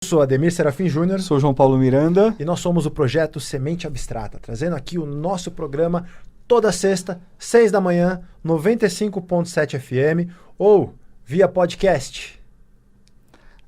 Sou Ademir Serafim Júnior. Sou João Paulo Miranda. E nós somos o projeto Semente Abstrata, trazendo aqui o nosso programa toda sexta, 6 da manhã, 95.7 FM ou via podcast.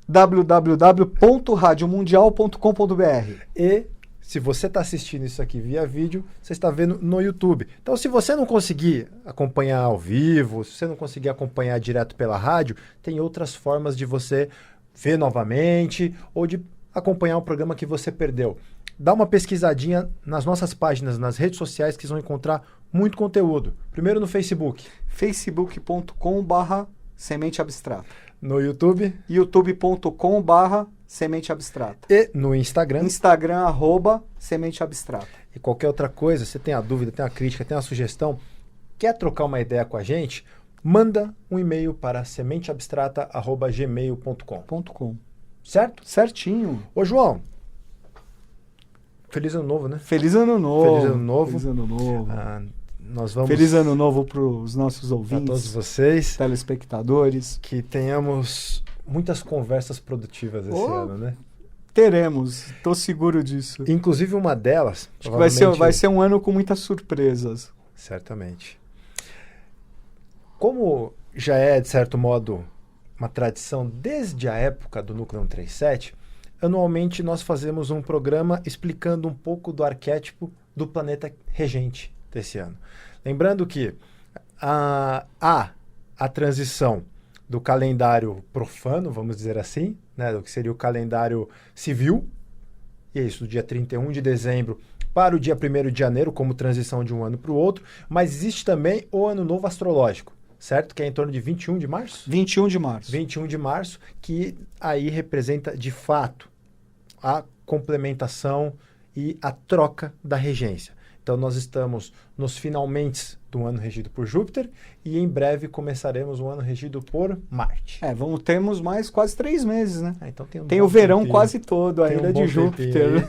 www.radiomundial.com.br. E se você está assistindo isso aqui via vídeo, você está vendo no YouTube. Então, se você não conseguir acompanhar ao vivo, se você não conseguir acompanhar direto pela rádio, tem outras formas de você ver novamente ou de acompanhar o programa que você perdeu. Dá uma pesquisadinha nas nossas páginas, nas redes sociais, que vocês vão encontrar muito conteúdo. Primeiro no Facebook. facebook.com/Semente Abstrata. No YouTube. youtube.com/Semente Abstrata. E no Instagram. Instagram, @Semente Abstrata. E qualquer outra coisa, você tem a dúvida, tem uma crítica, tem uma sugestão, quer trocar uma ideia com a gente, manda um e-mail para sementeabstrata@gmail.com. Certo? Certinho. Ô, João, feliz ano novo, né? Feliz ano novo. Feliz ano novo. Feliz ano novo. Nós vamos... Feliz ano novo para os nossos ouvintes. Para todos vocês. Telespectadores. Que tenhamos muitas conversas produtivas esse ano, né? Teremos, estou seguro disso. Inclusive uma delas... Acho que vai ser um ano com muitas surpresas. Certamente. Como já é, de certo modo, uma tradição desde a época do Núcleo 137, anualmente nós fazemos um programa explicando um pouco do arquétipo do planeta regente desse ano. Lembrando que a transição do calendário profano, vamos dizer assim, né, do que seria o calendário civil, e é isso, do dia 31 de dezembro para o dia 1º de janeiro, como transição de um ano para o outro, mas existe também o Ano Novo Astrológico, certo? Que é em torno de 21 de março? 21 de março. 21 de março, que aí representa, de fato, a complementação e a troca da regência. Então, nós estamos nos finalmente do ano regido por Júpiter e em breve começaremos um ano regido por Marte. Temos mais quase 3 meses, né? Então tem o verão quase todo ainda de Júpiter.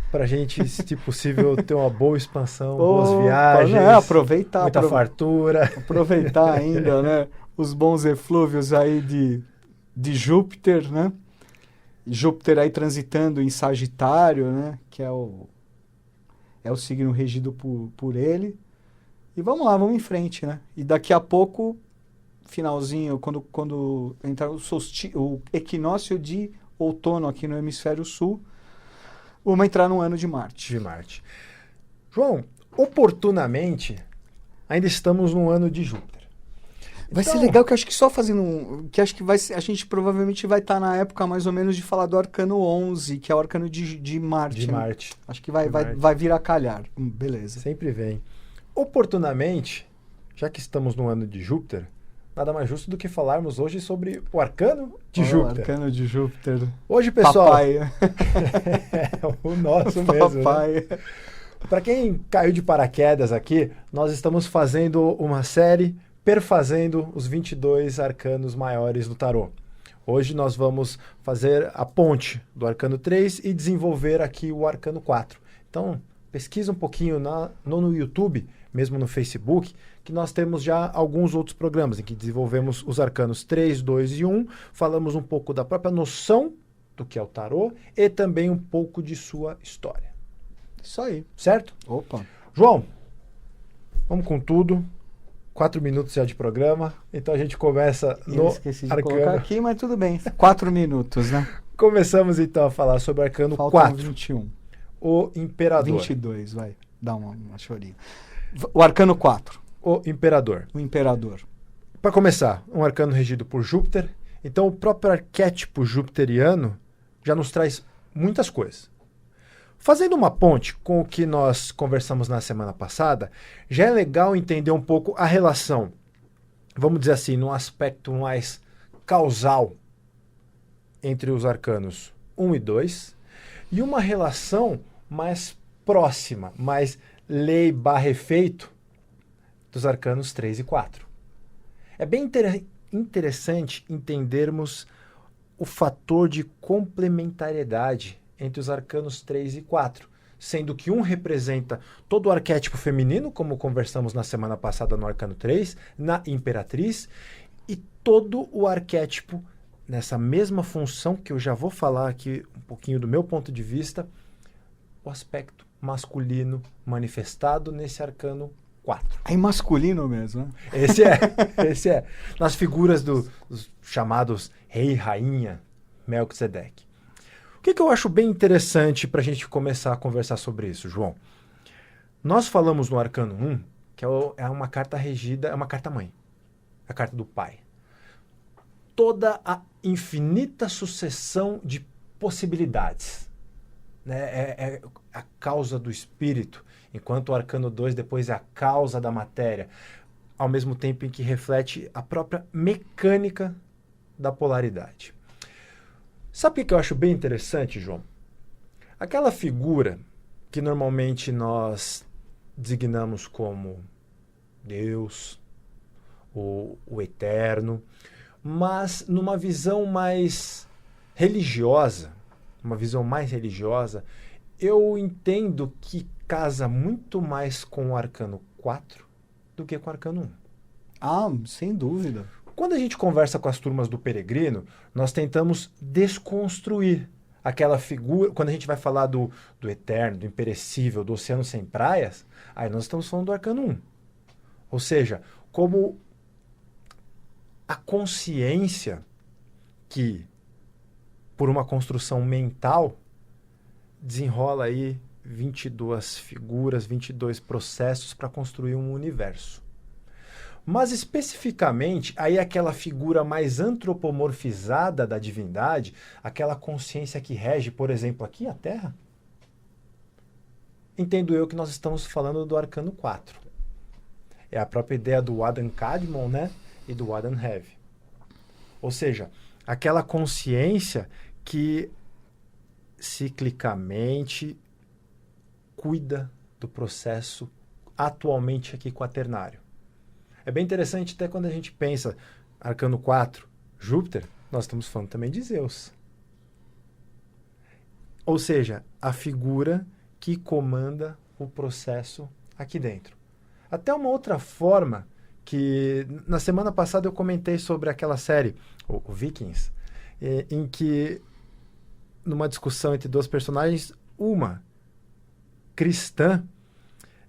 Para a gente, se possível, ter uma boa expansão, boas viagens, aproveitar, muita fartura. Aproveitar ainda, né? Os bons eflúvios aí de Júpiter, né? Júpiter aí transitando em Sagitário, né? Que é o signo regido por ele. E vamos lá, vamos em frente, né? E daqui a pouco, finalzinho, quando entrar o equinócio de outono aqui no hemisfério sul, vamos entrar no ano de Marte. João, oportunamente, ainda estamos no ano de Júpiter. Vai ser legal, que eu acho que só fazendo que acho que a gente provavelmente vai estar na época mais ou menos de falar do arcano 11, que é o arcano de Marte. De né? Marte. Acho que vai vir a calhar. Beleza. Sempre vem. Oportunamente, já que estamos no ano de Júpiter, nada mais justo do que falarmos hoje sobre o arcano de Júpiter. O arcano de Júpiter. Hoje, pessoal... Papai. O nosso mesmo, Papai. Né? Para quem caiu de paraquedas aqui, nós estamos fazendo uma série perfazendo os 22 arcanos maiores do tarô. Hoje nós vamos fazer a ponte do arcano 3 e desenvolver aqui o arcano 4. Então, pesquisa um pouquinho no YouTube, mesmo no Facebook, que nós temos já alguns outros programas em que desenvolvemos os arcanos 3, 2 e 1, falamos um pouco da própria noção do que é o tarô e também um pouco de sua história. Isso aí. Certo? Opa. João, vamos com tudo. 4 minutos já de programa, então a gente começa no esqueci de arcano. Colocar aqui, mas tudo bem. 4 minutos, né? Começamos então a falar sobre o arcano Faltam 4. 21. O Imperador. 22, vai. Dá uma chorinha. O arcano 4. O Imperador. O Imperador. Para começar, um arcano regido por Júpiter. Então o próprio arquétipo jupiteriano já nos traz muitas coisas. Fazendo uma ponte com o que nós conversamos na semana passada, já é legal entender um pouco a relação, vamos dizer assim, num aspecto mais causal entre os arcanos 1 e 2, e uma relação mais próxima, mais lei/efeito dos arcanos 3 e 4. É bem interessante entendermos o fator de complementariedade entre os arcanos 3 e 4, sendo que um representa todo o arquétipo feminino, como conversamos na semana passada no arcano 3, na Imperatriz, e todo o arquétipo nessa mesma função que eu já vou falar aqui um pouquinho do meu ponto de vista, o aspecto masculino manifestado nesse arcano 4. É masculino mesmo, né? Esse é. Nas figuras dos chamados rei e rainha Melquisedeque. O que eu acho bem interessante para a gente começar a conversar sobre isso, João? Nós falamos no arcano 1, que é uma carta regida, é uma carta mãe, a carta do pai. Toda a infinita sucessão de possibilidades, né? É a causa do espírito, enquanto o arcano 2 depois é a causa da matéria, ao mesmo tempo em que reflete a própria mecânica da polaridade. Sabe o que eu acho bem interessante, João? Aquela figura que normalmente nós designamos como Deus, o Eterno, mas numa visão mais religiosa, eu entendo que casa muito mais com o arcano 4 do que com o arcano 1. Ah, sem dúvida. Quando a gente conversa com as turmas do Peregrino, nós tentamos desconstruir aquela figura. Quando a gente vai falar do eterno, do imperecível, do oceano sem praias, aí nós estamos falando do arcano 1. Ou seja, como a consciência que, por uma construção mental, desenrola aí 22 figuras, 22 processos para construir um universo. Mas especificamente, aí aquela figura mais antropomorfizada da divindade, aquela consciência que rege, por exemplo, aqui a Terra, entendo eu que nós estamos falando do arcano 4. É a própria ideia do Adam Kadmon, né? E do Adam Heavy. Ou seja, aquela consciência que ciclicamente cuida do processo atualmente aqui quaternário. É bem interessante até quando a gente pensa arcano 4, Júpiter, nós estamos falando também de Zeus. Ou seja, a figura que comanda o processo aqui dentro. Até uma outra forma que na semana passada eu comentei sobre aquela série, o Vikings, em que numa discussão entre dois personagens, uma cristã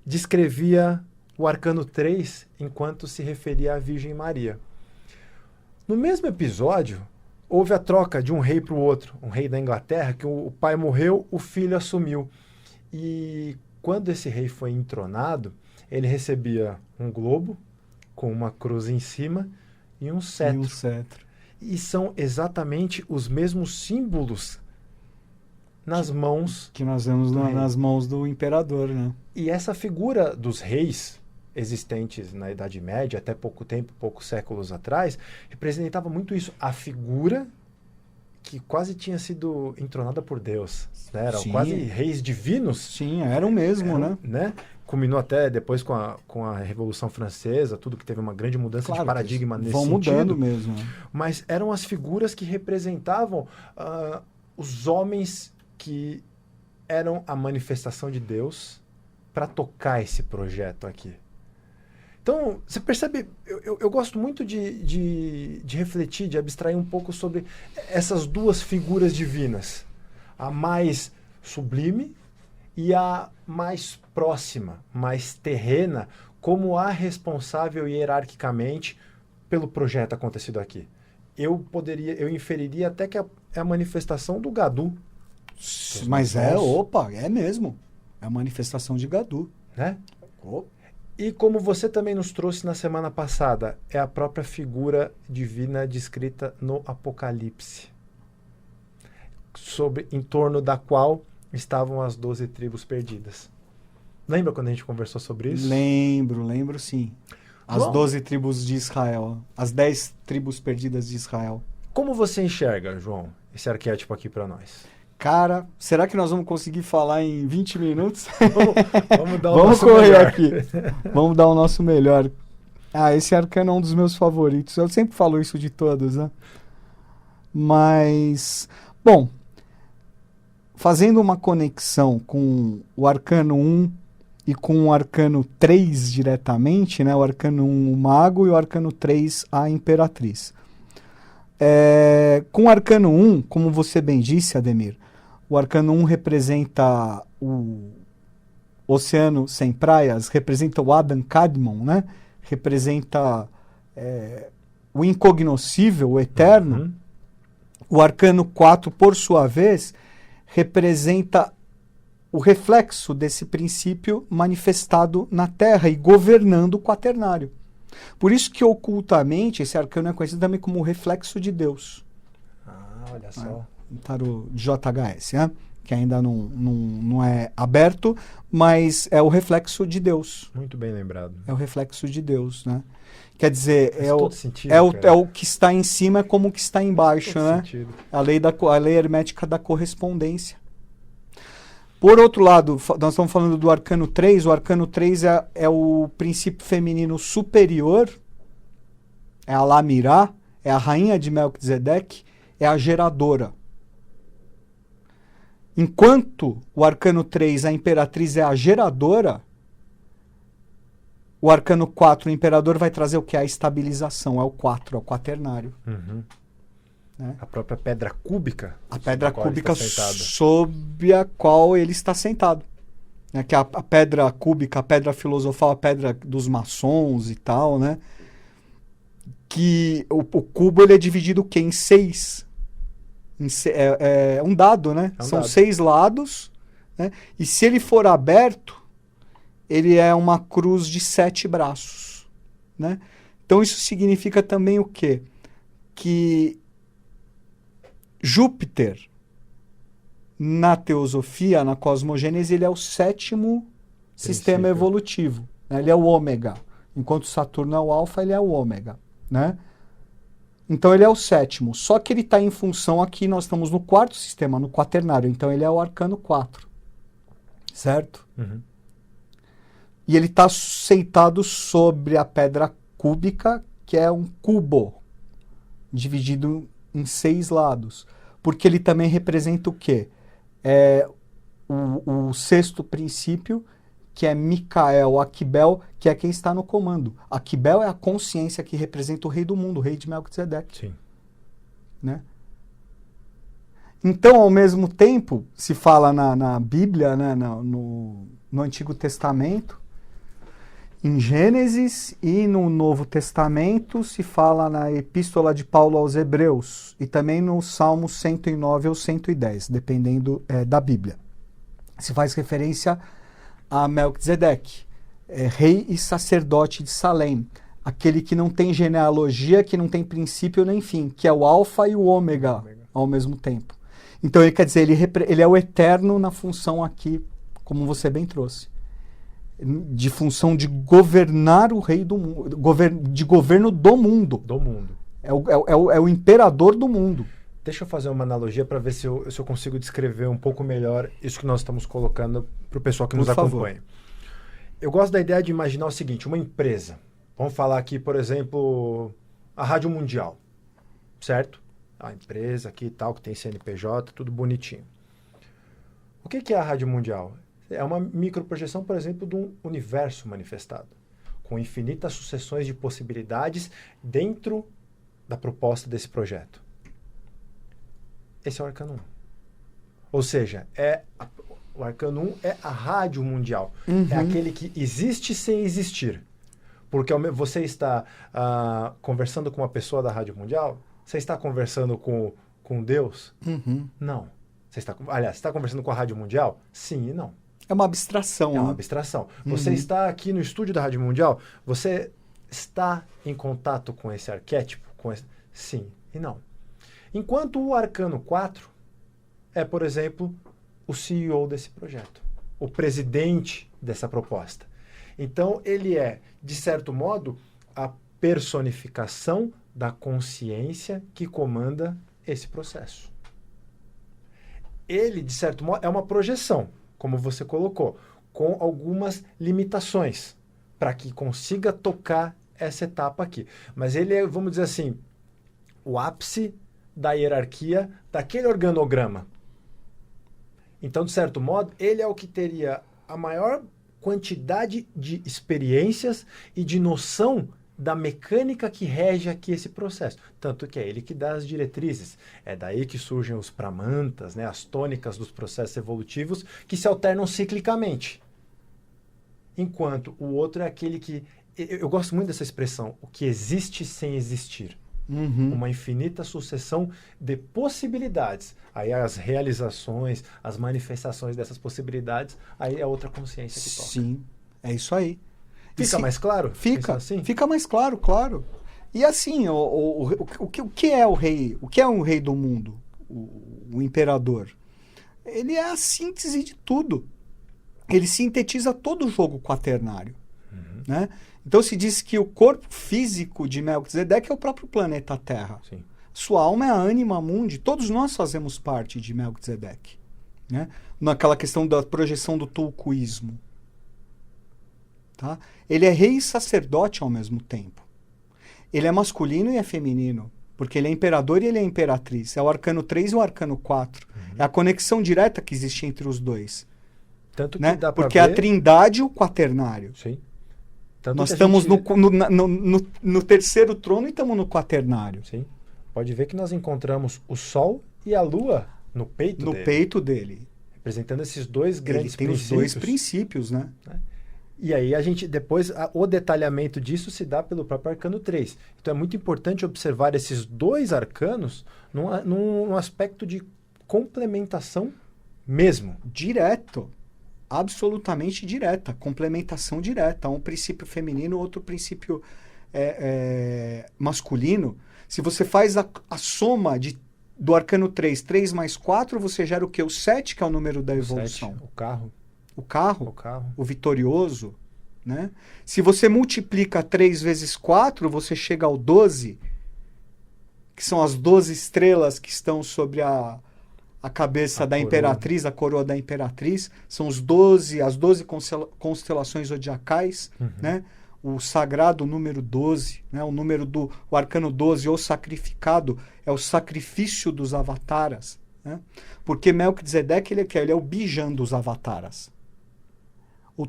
descrevia o arcano 3 enquanto se referia à Virgem Maria. No mesmo episódio, houve a troca de um rei para o outro, um rei da Inglaterra, que o pai morreu, o filho assumiu. E quando esse rei foi entronado, ele recebia um globo com uma cruz em cima e um cetro. E são exatamente os mesmos símbolos nas mãos que nós vemos nas mãos do imperador, né? E essa figura dos reis existentes na Idade Média, até pouco tempo, poucos séculos atrás, representava muito isso. A figura que quase tinha sido entronada por Deus. Né? Eram quase reis divinos. Sim, eram mesmo, né? Culminou até depois com a Revolução Francesa, tudo que teve uma grande mudança de paradigma nesse sentido. Vão mudando mesmo. Mas eram as figuras que representavam os homens que eram a manifestação de Deus para tocar esse projeto aqui. Então, você percebe, eu gosto muito de refletir, de abstrair um pouco sobre essas duas figuras divinas. A mais sublime e a mais próxima, mais terrena, como a responsável hierarquicamente pelo projeto acontecido aqui. Eu inferiria até que é a manifestação do Gadu. Mas é mesmo. É a manifestação de Gadu. Né? E como você também nos trouxe na semana passada, é a própria figura divina descrita no Apocalipse, em torno da qual estavam as 12 tribos perdidas. Lembra quando a gente conversou sobre isso? Lembro sim. As 12 tribos de Israel, as 10 tribos perdidas de Israel. Como você enxerga, João, esse arquétipo aqui para nós? Cara, será que nós vamos conseguir falar em 20 minutos? Vamos dar o nosso melhor. Correr aqui. Vamos dar o nosso melhor. Esse arcano é um dos meus favoritos. Eu sempre falo isso de todos, né? Mas, bom, fazendo uma conexão com o arcano 1 e com o arcano 3 diretamente, né? O arcano 1, o mago, e o arcano 3, a imperatriz. Com o arcano 1, como você bem disse, Ademir, o arcano 1 representa o oceano sem praias, representa o Adam Kadmon, né? Representa o incognoscível, o eterno. Uhum. O arcano 4, por sua vez, representa o reflexo desse princípio manifestado na Terra e governando o quaternário. Por isso que ocultamente esse arcano é conhecido também como o reflexo de Deus. Olha só. Um tarô de JHS, né? Que ainda não é aberto, mas é o reflexo de Deus. Muito bem lembrado. É o reflexo de Deus, né? Quer dizer, Faz todo sentido, é o que está em cima é como o que está embaixo, né? Sentido. A lei hermética da correspondência. Por outro lado, nós estamos falando do arcano 3. O arcano 3 é o princípio feminino superior, é a Lamirá, é a rainha de Melquisedeque, é a geradora. Enquanto o arcano 3, a imperatriz, é a geradora, o arcano 4, o imperador, vai trazer o que? A estabilização, é o 4, é o quaternário. Uhum. Né? A própria pedra cúbica. A pedra cúbica está sob a qual ele está sentado. Né? Que é a pedra cúbica, a pedra filosofal, a pedra dos maçons e tal, né? Que o cubo ele é dividido o quê? Em 6. É um dado, né? São dado. 6 lados, né? E se ele for aberto, ele é uma cruz de 7 braços, né? Então isso significa também o quê? Que Júpiter, na teosofia, na cosmogênese, ele é o 7º sistema evolutivo, né? Ele é o ômega. Enquanto Saturno é o alfa, ele é o ômega, né? Então ele é o 7º, só que ele está em função aqui, nós estamos no 4º sistema, no quaternário, então ele é o arcano 4, certo? Uhum. E ele está sentado sobre a pedra cúbica, que é um cubo, dividido em 6 lados, porque ele também representa o quê? O 6º princípio, que é Micael, Aquibel, que é quem está no comando. Aquibel é a consciência que representa o rei do mundo, o rei de Melquisedeque. Sim. Né? Então, ao mesmo tempo, se fala na Bíblia, né, no Antigo Testamento, em Gênesis, e no Novo Testamento se fala na Epístola de Paulo aos Hebreus, e também no Salmo 109 ou 110, dependendo da Bíblia. Se faz referência a Melquisedeque, rei e sacerdote de Salém, aquele que não tem genealogia, que não tem princípio nem fim, que é o alfa e o ômega ao mesmo tempo. Então ele quer dizer, ele é o eterno na função aqui, como você bem trouxe, de função de governar o rei do mundo, de governo do mundo. Do mundo. É o imperador do mundo. Deixa eu fazer uma analogia para ver se eu consigo descrever um pouco melhor isso que nós estamos colocando para o pessoal que nos acompanha. Eu gosto da ideia de imaginar o seguinte, uma empresa. Vamos falar aqui, por exemplo, a Rádio Mundial, certo? A empresa aqui e tal, que tem CNPJ, tudo bonitinho. O que é a Rádio Mundial? É uma microprojeção, por exemplo, de um universo manifestado, com infinitas sucessões de possibilidades dentro da proposta desse projeto. Esse é o Arcano 1. Ou seja, o Arcano 1 é a Rádio Mundial. Uhum. É aquele que existe sem existir. Porque você está conversando com uma pessoa da Rádio Mundial? Você está conversando com Deus? Uhum. Não. Você está conversando com a Rádio Mundial? Sim e não. É uma abstração. É uma né? abstração. Uhum. Você está aqui no estúdio da Rádio Mundial? Você está em contato com esse arquétipo? Sim e não. Enquanto o Arcano 4 é, por exemplo, o CEO desse projeto, o presidente dessa proposta. Então, ele é, de certo modo, a personificação da consciência que comanda esse processo. Ele, de certo modo, é uma projeção, como você colocou, com algumas limitações, para que consiga tocar essa etapa aqui. Mas ele é, vamos dizer assim, o ápice da hierarquia daquele organograma. Então, de certo modo, ele é o que teria a maior quantidade de experiências e de noção da mecânica que rege aqui esse processo. Tanto que é ele que dá as diretrizes. É daí que surgem os pramantas, né, as tônicas dos processos evolutivos que se alternam ciclicamente. Enquanto o outro é aquele que... Eu gosto muito dessa expressão, o que existe sem existir. Uma infinita sucessão de possibilidades. Aí as realizações, as manifestações dessas possibilidades, aí é outra consciência que toca. Sim, é isso aí. Fica mais claro? Fica, assim? fica mais claro, claro. E assim, o que é o rei? O que é um rei do mundo? O imperador? Ele é a síntese de tudo. Ele sintetiza todo o jogo quaternário. Né? Então se diz que o corpo físico de Melquisedeque é o próprio planeta Terra. Sim. Sua alma é a anima mundi. Todos nós fazemos parte de Melquisedeque. Né? Naquela questão da projeção do tulcuísmo. Tá? Ele é rei e sacerdote ao mesmo tempo. Ele é masculino e é feminino. Porque ele é imperador e ele é imperatriz. É o arcano 3 e o arcano 4. É a conexão direta que existe entre os dois. Tanto que né? dá pra Porque ver... a trindade e o quaternário. Sim. Tanto Nós que estamos gente... no terceiro trono e estamos no quaternário. Sim. Pode ver que nós encontramos o Sol e a Lua no peito dele. No peito dele. Representando esses dois grandes Ele tem princípios. os dois princípios, né? E aí a gente, depois, o detalhamento disso se dá pelo próprio arcano 3. Então é muito importante observar esses dois arcanos num aspecto de complementação mesmo. Direto. Absolutamente direta. Complementação direta. Um princípio feminino, outro princípio masculino. Se você faz a soma do arcano 3, 3 mais 4, você gera o quê? O 7, que é o número da evolução. 7, o carro. O carro, o vitorioso, né? Se você multiplica 3 vezes 4, você chega ao 12, que são as 12 estrelas que estão sobre a cabeça da imperatriz, a coroa da imperatriz. São as 12 constelações zodiacais, né? O sagrado número 12, né? O arcano 12, ou sacrificado, é o sacrifício dos avataras, né? Porque Melquisedeque, ele é o bijan dos avataras.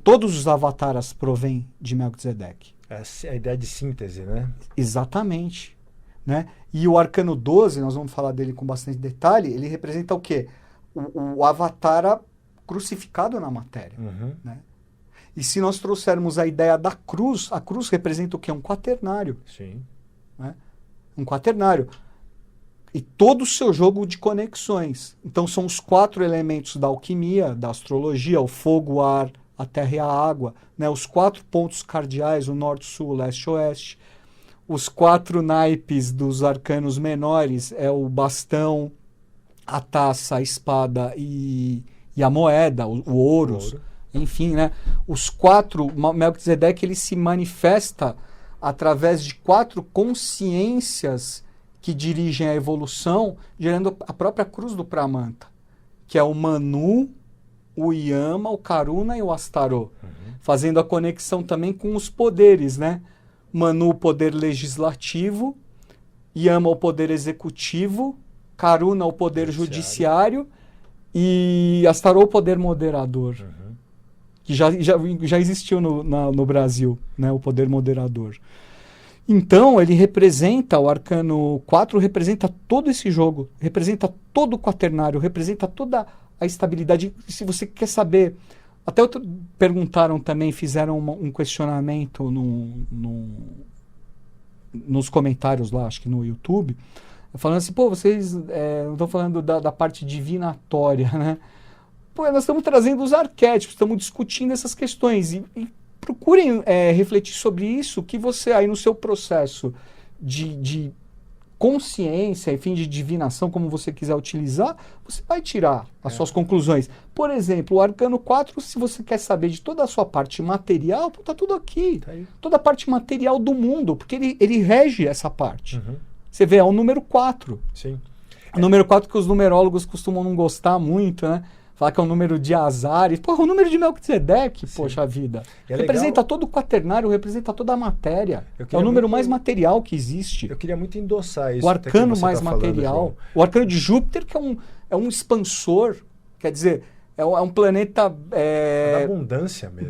Todos os avataras provêm de Melquisedeque. Essa é a ideia de síntese, né? Exatamente. Né? E o arcano 12, nós vamos falar dele com bastante detalhe, ele representa o quê? O avatara crucificado na matéria. Né? E se nós trouxermos a ideia da cruz, a cruz representa o quê? Um quaternário. Sim. Né? Um quaternário. E todo o seu jogo de conexões. Então são os 4 elementos da alquimia, da astrologia, o fogo, o ar, a terra e a água, né? Os 4 pontos cardeais, o norte, sul, leste, oeste. Os 4 naipes dos arcanos menores é o bastão, a taça, a espada e a moeda, o ouros. Enfim, né? Os 4, Melquisedeque, ele se manifesta através de 4 consciências que dirigem a evolução, gerando a própria cruz do Pramanta, que é o Manu, o Yama, o Karuna e o Astarô, fazendo a conexão também com os poderes, né? Manu, o poder legislativo, Yama, o poder executivo, Karuna, o poder judiciário e Astarô, o poder moderador, que já existiu no Brasil, né? O poder moderador. Então, ele representa, o arcano 4 representa todo esse jogo, representa todo o quaternário, representa toda a estabilidade. Se você quer saber, até perguntaram também, fizeram um questionamento nos comentários lá, acho que no YouTube, falando assim, pô, vocês não estão falando da parte divinatória, né? Pô, nós estamos trazendo os arquétipos, estamos discutindo essas questões e procurem refletir sobre isso, que você aí no seu processo de consciência, enfim, de divinação, como você quiser utilizar, você vai tirar as suas conclusões. Por exemplo, o arcano 4, se você quer saber de toda a sua parte material, tá tudo aqui. Tá aí. Toda a parte material do mundo, porque ele rege essa parte. Você vê, é o número 4. Sim. O número 4 que os numerólogos costumam não gostar muito, né? Falar que é um número de azar. Porra, o número de Melquisedeque, poxa vida. Representa todo o quaternário, representa toda a matéria. É o número mais material que existe. Eu queria muito endossar isso. O arcano mais material. O arcano de Júpiter, que é um expansor. Quer dizer, É um planeta... Da abundância mesmo.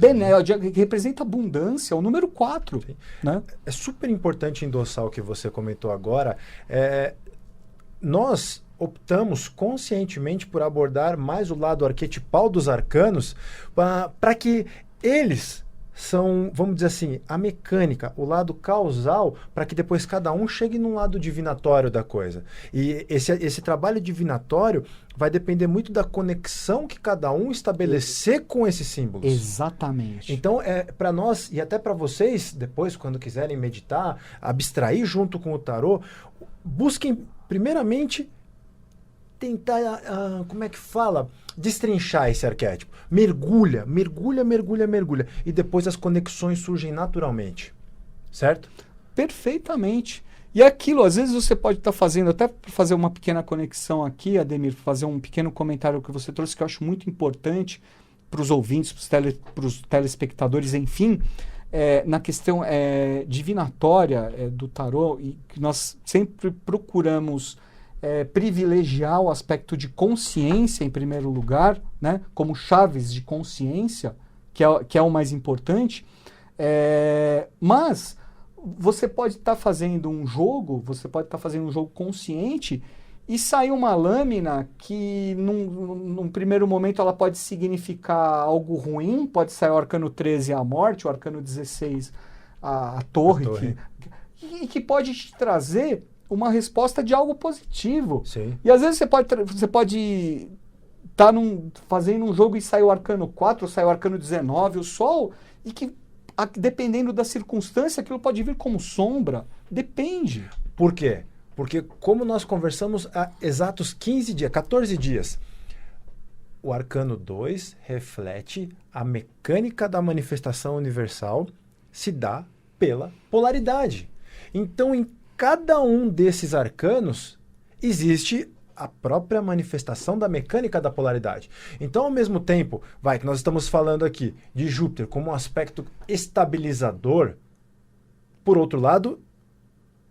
Que representa abundância, é o número 4. Né? É super importante endossar o que você comentou agora. Nós optamos conscientemente por abordar mais o lado arquetipal dos arcanos para que eles são, vamos dizer assim, a mecânica, o lado causal, para que depois cada um chegue num lado divinatório da coisa. E esse trabalho divinatório vai depender muito da conexão que cada um estabelecer com esses símbolos. Exatamente. Então, para nós, e até para vocês, depois, quando quiserem meditar, abstrair junto com o tarô, busquem, primeiramente, tentar, como é que fala? Destrinchar esse arquétipo. Mergulha. E depois as conexões surgem naturalmente. Certo? Perfeitamente. E aquilo, às vezes você pode estar fazendo, até para fazer uma pequena conexão aqui, Ademir, fazer um pequeno comentário que você trouxe, que eu acho muito importante para os ouvintes, para os telespectadores, enfim, na questão divinatória do tarô, e que nós sempre procuramos privilegiar o aspecto de consciência em primeiro lugar, né, como chaves de consciência, que é o mais importante, mas você pode estar fazendo um jogo, consciente e sair uma lâmina que num primeiro momento ela pode significar algo ruim, pode sair o arcano 13 a morte, o arcano 16 a torre. Que pode te trazer uma resposta de algo positivo. Sim. E às vezes você pode estar fazendo um jogo e sair o arcano 4, ou sair o arcano 19, o sol, e que, dependendo da circunstância, aquilo pode vir como sombra. Depende. Por quê? Porque como nós conversamos há exatos 14 dias, o arcano 2 reflete a mecânica da manifestação universal, se dá pela polaridade. Então, em cada um desses arcanos existe a própria manifestação da mecânica da polaridade. Então, ao mesmo tempo, que nós estamos falando aqui de Júpiter como um aspecto estabilizador, por outro lado,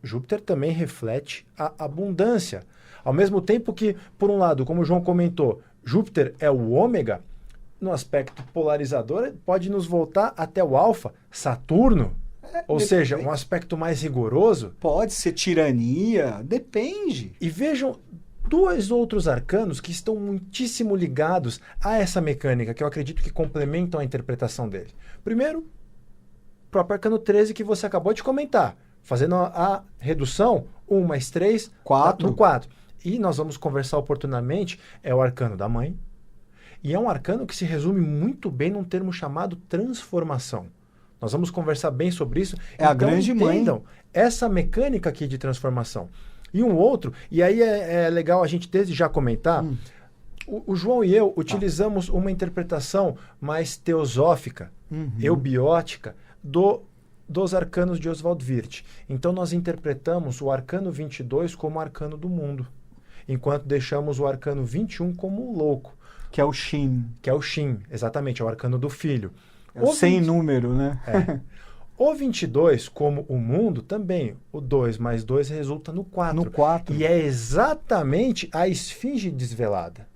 Júpiter também reflete a abundância. Ao mesmo tempo que, por um lado, como o João comentou, Júpiter é o ômega, no aspecto polarizador pode nos voltar até o alfa, Saturno. Ou seja, um aspecto mais rigoroso. Pode ser tirania, depende. E vejam dois outros arcanos que estão muitíssimo ligados a essa mecânica, que eu acredito que complementam a interpretação dele. Primeiro, o próprio arcano 13 que você acabou de comentar, fazendo a redução, 1 mais 3, 4. No 4. E nós vamos conversar oportunamente, é o arcano da mãe. E é um arcano que se resume muito bem num termo chamado transformação. Nós vamos conversar bem sobre isso. A grande mãe. Essa mecânica aqui de transformação. E um outro, e aí é legal a gente desde já comentar, o João e eu utilizamos uma interpretação mais teosófica, eubiótica, dos arcanos de Oswald Wirth. Então nós interpretamos o arcano 22 como o arcano do mundo, enquanto deixamos o arcano 21 como o louco. Que é o Shin. Que é o Shin, exatamente, é o arcano do filho. Sem número, né? O 22, como o mundo, também, o 2 mais 2 resulta no 4. No 4. E é exatamente a esfinge desvelada.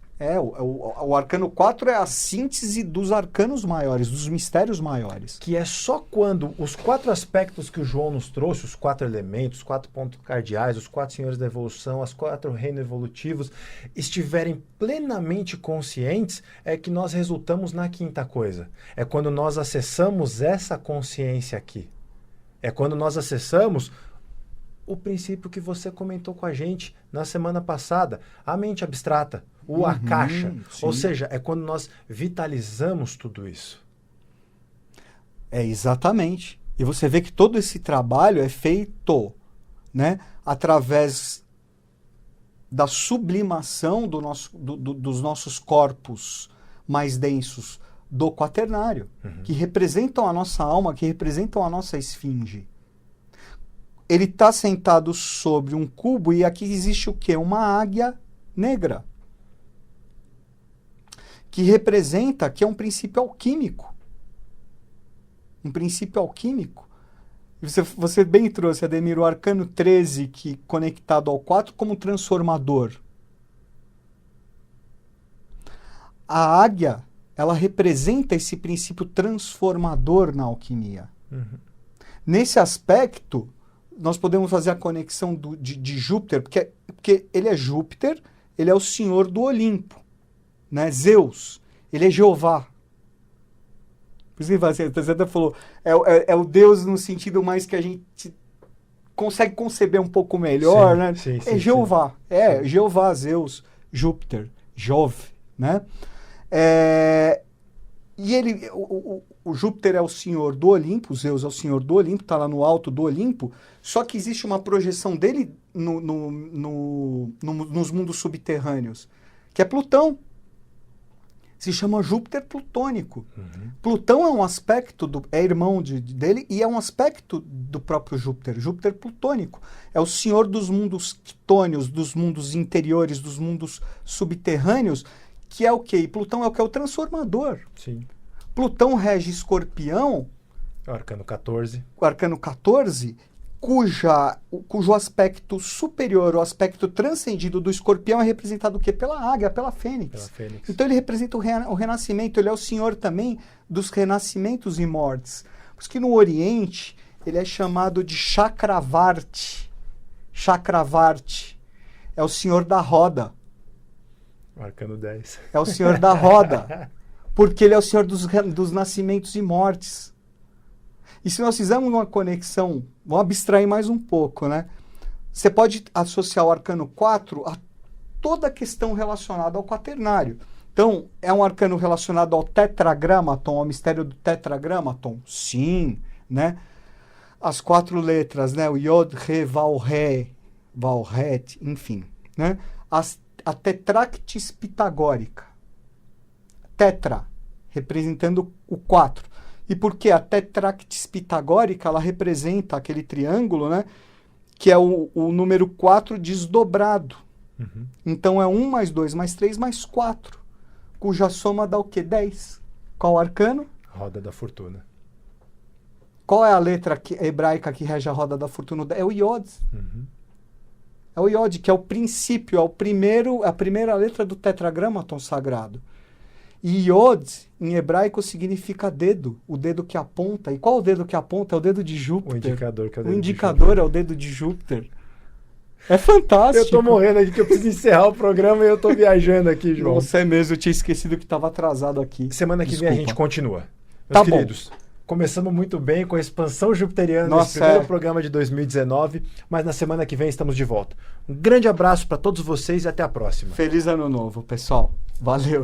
O arcano 4 é a síntese dos arcanos maiores, dos mistérios maiores. Que é só quando os 4 aspectos que o João nos trouxe, os 4 elementos, os 4 pontos cardeais, os 4 senhores da evolução, os 4 reinos evolutivos, estiverem plenamente conscientes, é que nós resultamos na quinta coisa. É quando nós acessamos essa consciência aqui. É quando nós acessamos o princípio que você comentou com a gente na semana passada, a mente abstrata, o akasha. Sim. Ou seja, é quando nós vitalizamos tudo isso. Exatamente. E você vê que todo esse trabalho é feito, né, através da sublimação dos nossos corpos mais densos do quaternário, que representam a nossa alma, que representam a nossa esfinge. Ele está sentado sobre um cubo e aqui existe o quê? Uma águia negra. Que representa que é um princípio alquímico. Um princípio alquímico. Você bem trouxe, Ademir, o arcano 13, que conectado ao 4 como transformador. a águia, ela representa esse princípio transformador na alquimia. Uhum. Nesse aspecto, nós podemos fazer a conexão de Júpiter, porque ele é Júpiter, ele é o senhor do Olimpo, né? Zeus, ele é Jeová. Por isso que você até falou, é o Deus no sentido mais que a gente consegue conceber um pouco melhor, Sim, né? sim, É sim, Jeová, sim. Jeová, Zeus, Júpiter, Jove, né? E ele, o Júpiter é o senhor do Olimpo, Zeus é o senhor do Olimpo, está lá no alto do Olimpo, só que existe uma projeção dele nos mundos subterrâneos, que é Plutão. Se chama Júpiter plutônico. Uhum. Plutão é um aspecto, é irmão dele, e é um aspecto do próprio Júpiter, Júpiter plutônico. É o senhor dos mundos quitônios, dos mundos interiores, dos mundos subterrâneos, que é o quê? E Plutão é o que? É o transformador. Sim. Plutão rege Escorpião, O arcano 14. o arcano 14, cujo aspecto superior, o aspecto transcendido do Escorpião é representado o quê? Pela águia, pela fênix. Pela Fênix. Então ele representa o renascimento, ele é o senhor também dos renascimentos e mortes. Por isso que no Oriente ele é chamado de Chakravarti. Chakravarti é o senhor da roda. O arcano 10. É o senhor da roda. Porque ele é o senhor dos nascimentos e mortes. E se nós fizermos uma conexão, vamos abstrair mais um pouco, né? Você pode associar o arcano 4 a toda a questão relacionada ao quaternário. Então, é um arcano relacionado ao tetragramaton, ao mistério do tetragramaton? Sim, né? As 4 letras, né? O Yod, Re, Val, Re, Val, Het, enfim, né? A tetractis pitagórica. Tetra, representando o 4. E porque a tetractis pitagórica, ela representa aquele triângulo, né? Que é o número 4 desdobrado. Uhum. Então é 1 mais 2 mais 3 mais 4, cuja soma dá o quê? 10. Qual arcano? Roda da Fortuna. Qual é a letra hebraica que rege a roda da fortuna? É o Yod. Uhum. É o Yod, que é o princípio, é a primeira letra do tetragramaton sagrado. E Yod, em hebraico, significa dedo, o dedo que aponta. E qual o dedo que aponta? É o dedo de Júpiter. O indicador que é o O dedo indicador é o dedo de Júpiter. É fantástico. Eu tô morrendo aqui que eu preciso encerrar o programa e eu tô viajando aqui, João. Nossa, é mesmo, eu tinha esquecido que estava atrasado aqui. Semana que vem a Desculpa. gente continua. Meus Tá bom. queridos, começamos muito bem com a expansão jupiteriana Nossa, nesse primeiro programa de 2019, mas na semana que vem estamos de volta. Um grande abraço para todos vocês e até a próxima. Feliz ano novo, pessoal. Valeu.